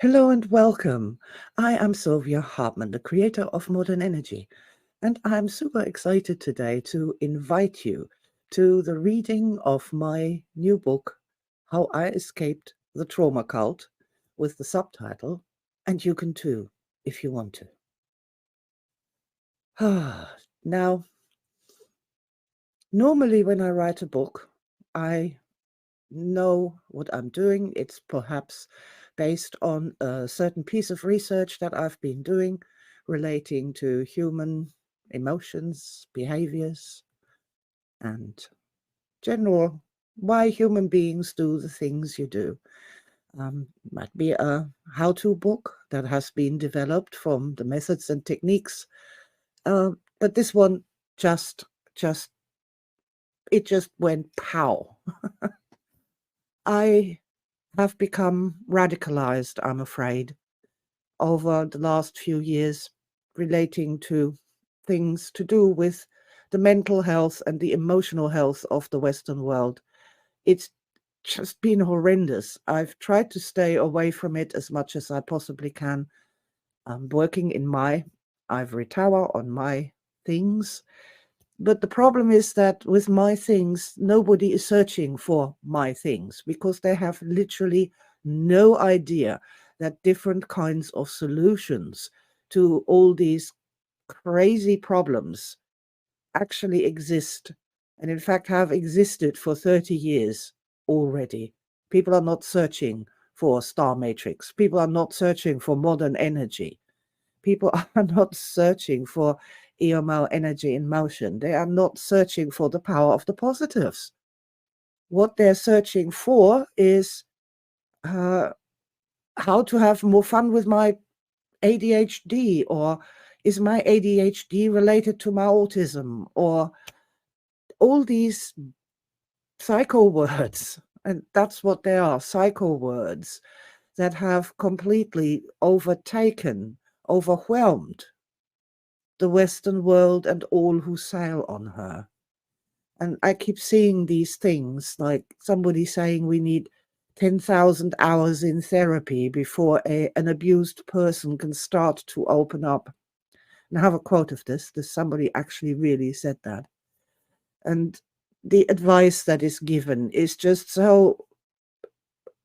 Hello and welcome. I am Sylvia Hartman, the creator of Modern Energy, and I'm super excited today to invite you to the reading of my new book, How I Escaped the Trauma Cult, with the subtitle, And You Can Too, if you want to. Now, normally when I write a book, I know what I'm doing. It's perhaps based on a certain piece of research that I've been doing relating to human emotions, behaviors, and general why human beings do the things you do. Might be a how-to book that has been developed from the methods and techniques, uh, but this one just just it just went pow. I have become radicalized, I'm afraid, over the last few years relating to things to do with the mental health and the emotional health of the Western world. It's just been horrendous. I've tried to stay away from it as much as I possibly can. I'm working in my ivory tower on my things. But the problem is that with my things, nobody is searching for my things because they have literally no idea that different kinds of solutions to all these crazy problems actually exist, and in fact have existed for 30 years already. People are not searching for star matrix. People are not searching for modern energy. People are not searching for EML, energy in motion. They are not searching for the power of the positives. What they're searching for is uh, how to have more fun with my ADHD, or is my ADHD related to my autism, or all these psycho words. And that's what they are, psycho words that have completely overtaken, overwhelmed the Western world and all who sail on her. And I keep seeing these things, like somebody saying we need 10,000 hours in therapy before an abused person can start to open up. And I have a quote of this. Somebody actually really said that. And the advice that is given is just so,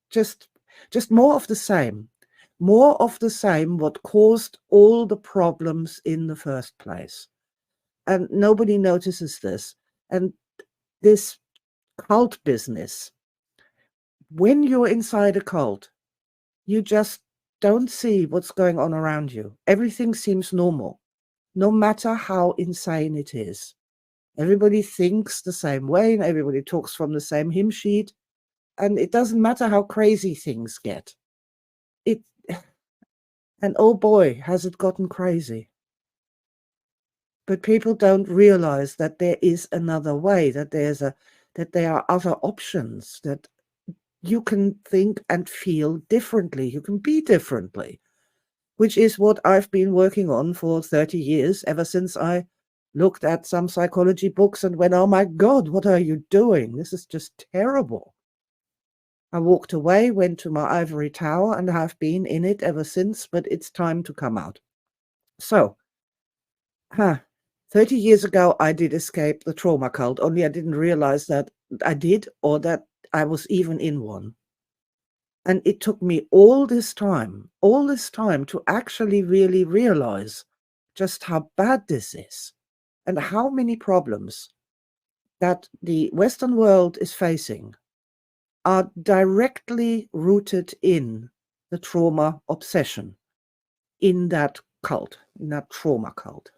just, just more of the same. More of the same, what caused all the problems in the first place. And nobody notices this. And this cult business, when you're inside a cult, you just don't see what's going on around you. Everything seems normal, no matter how insane it is. Everybody thinks the same way and everybody talks from the same hymn sheet. And it doesn't matter how crazy things get. It and oh boy, has it gotten crazy. But people don't realize that there is another way, that there are other options, that you can think and feel differently. You can be differently, which is what I've been working on for 30 years, ever since I looked at some psychology books and went, oh my God, what are you doing? This is just terrible. I walked away, went to my ivory tower, and have been in it ever since, but it's time to come out. So, 30 years ago, I did escape the trauma cult, only I didn't realize that I did, or that I was even in one. And it took me all this time to actually really realize just how bad this is and how many problems that the Western world is facing are directly rooted in the trauma obsession, in that cult, in that trauma cult.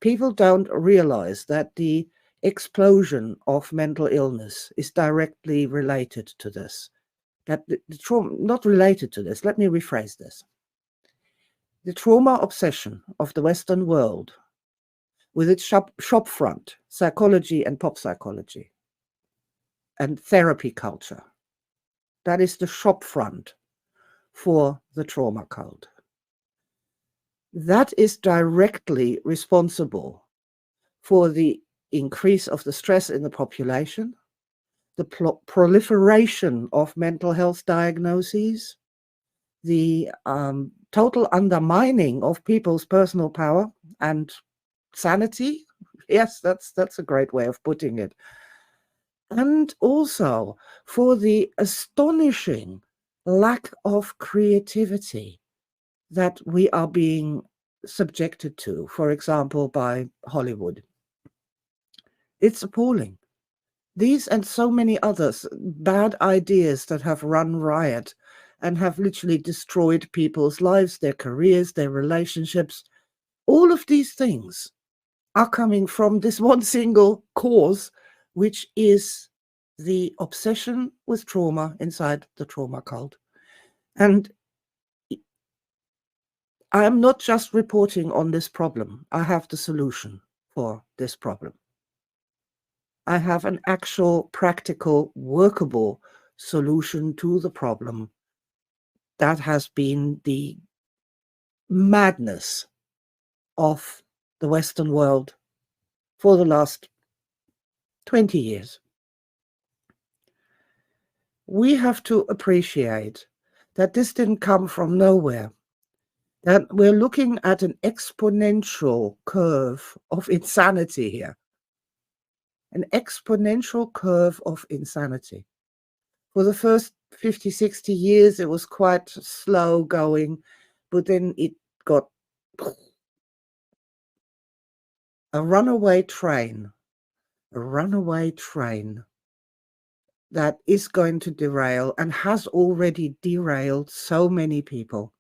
People don't realize that the explosion of mental illness is directly related to this. That the trauma, not related to this, let me rephrase this. The trauma obsession of the Western world, with its shop front, psychology and pop psychology, and therapy culture, that is the shop front for the trauma cult. That is directly responsible for the increase of the stress in the population, the proliferation of mental health diagnoses, the total undermining of people's personal power and sanity. Yes, that's a great way of putting it. And also for the astonishing lack of creativity that we are being subjected to, for example, by Hollywood. It's appalling. These and so many others, bad ideas that have run riot and have literally destroyed people's lives, their careers, their relationships, all of these things are coming from this one single cause, which is the obsession with trauma inside the trauma cult. And I am not just reporting on this problem. I have the solution for this problem. I have an actual, practical, workable solution to the problem that has been the madness of the Western world for the last 20 years. We have to appreciate that this didn't come from nowhere, that we're looking at an exponential curve of insanity here, an exponential curve of insanity. For the first 50, 60 years, it was quite slow going, but then it got a runaway train that is going to derail and has already derailed so many people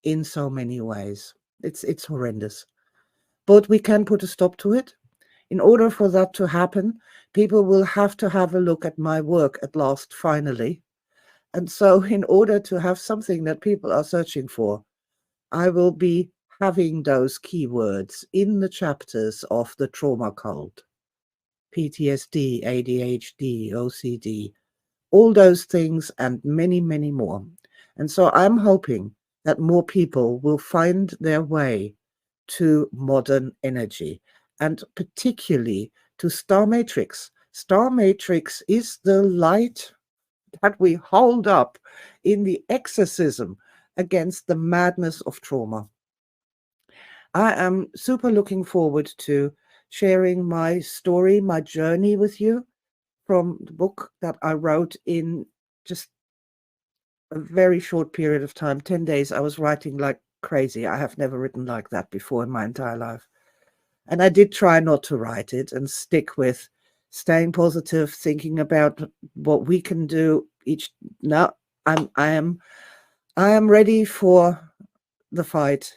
in so many ways. It's horrendous. But we can put a stop to it. In order for that to happen, people will have to have a look at my work at last, finally. And so in order to have something that people are searching for, I will be having those keywords in the chapters of the trauma cult. PTSD, ADHD, OCD, all those things and many, many more. And so I'm hoping that more people will find their way to modern energy, and particularly to Star Matrix. Star Matrix is the light that we hold up in the exorcism against the madness of trauma. I am super looking forward to sharing my story, my journey with you from the book that I wrote in just a very short period of time, 10 days. I was writing like crazy. I have never written like that before in my entire life. And I did try not to write it and stick with staying positive, thinking about what we can do each. Now I am ready for the fight,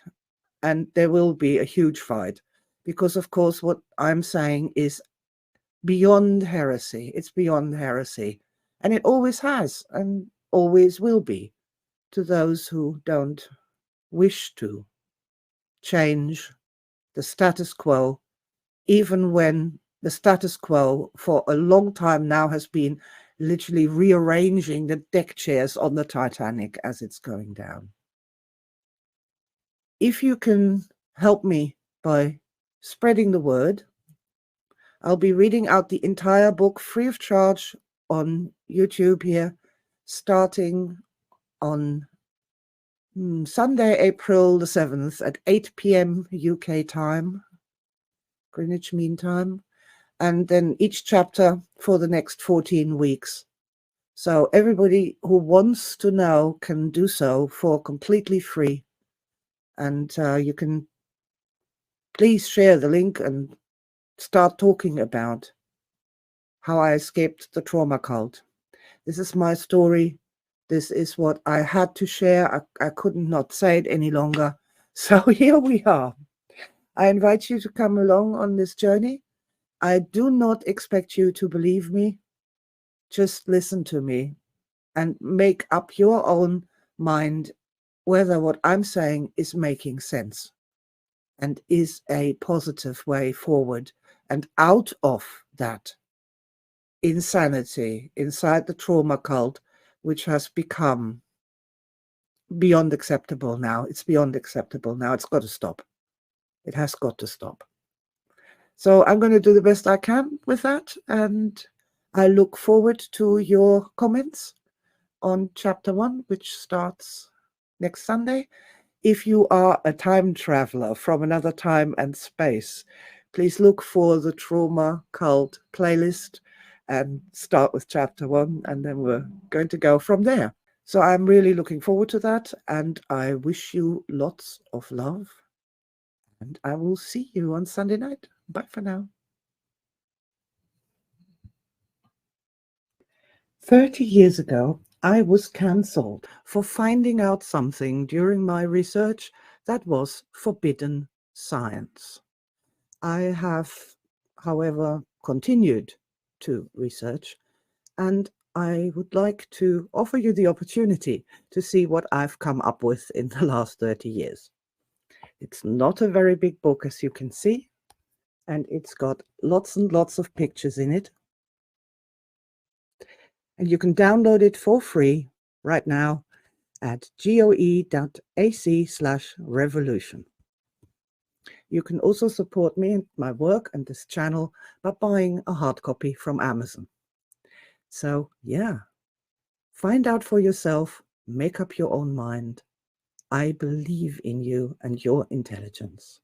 and there will be a huge fight, because of course what I'm saying is beyond heresy. It's beyond heresy, and it always has and always will be to those who don't wish to change the status quo, even when the status quo for a long time now has been literally rearranging the deck chairs on the Titanic as it's going down. If you can help me by spreading the word, I'll be reading out the entire book free of charge on YouTube here, starting on Sunday, April the 7th at 8 p.m. UK time, Greenwich Mean Time, and then each chapter for the next 14 weeks. So everybody who wants to know can do so for completely free. And you can please share the link and start talking about how I escaped the trauma cult. This is my story. This is what I had to share. I couldn't not say it any longer. So here we are. I invite you to come along on this journey. I do not expect you to believe me. Just listen to me and make up your own mind whether what I'm saying is making sense and is a positive way forward and out of that insanity inside the trauma cult, which has become beyond acceptable now. It's beyond acceptable now. It's got to stop. It has got to stop. So I'm going to do the best I can with that, and I look forward to your comments on chapter 1, which starts next Sunday. If you are a time traveler from another time and space, please look for the Trauma Cult playlist and start with chapter 1, and then we're going to go from there. So I'm really looking forward to that, and I wish you lots of love, and I will see you on Sunday night. Bye for now. 30 years ago, I was cancelled for finding out something during my research that was forbidden science. I have, however, continued to research, and I would like to offer you the opportunity to see what I've come up with in the last 30 years. It's not a very big book, as you can see, and it's got lots and lots of pictures in it. And you can download it for free right now at goe.ac/revolution. You can also support me and my work and this channel by buying a hard copy from Amazon. So, yeah, find out for yourself, make up your own mind. I believe in you and your intelligence.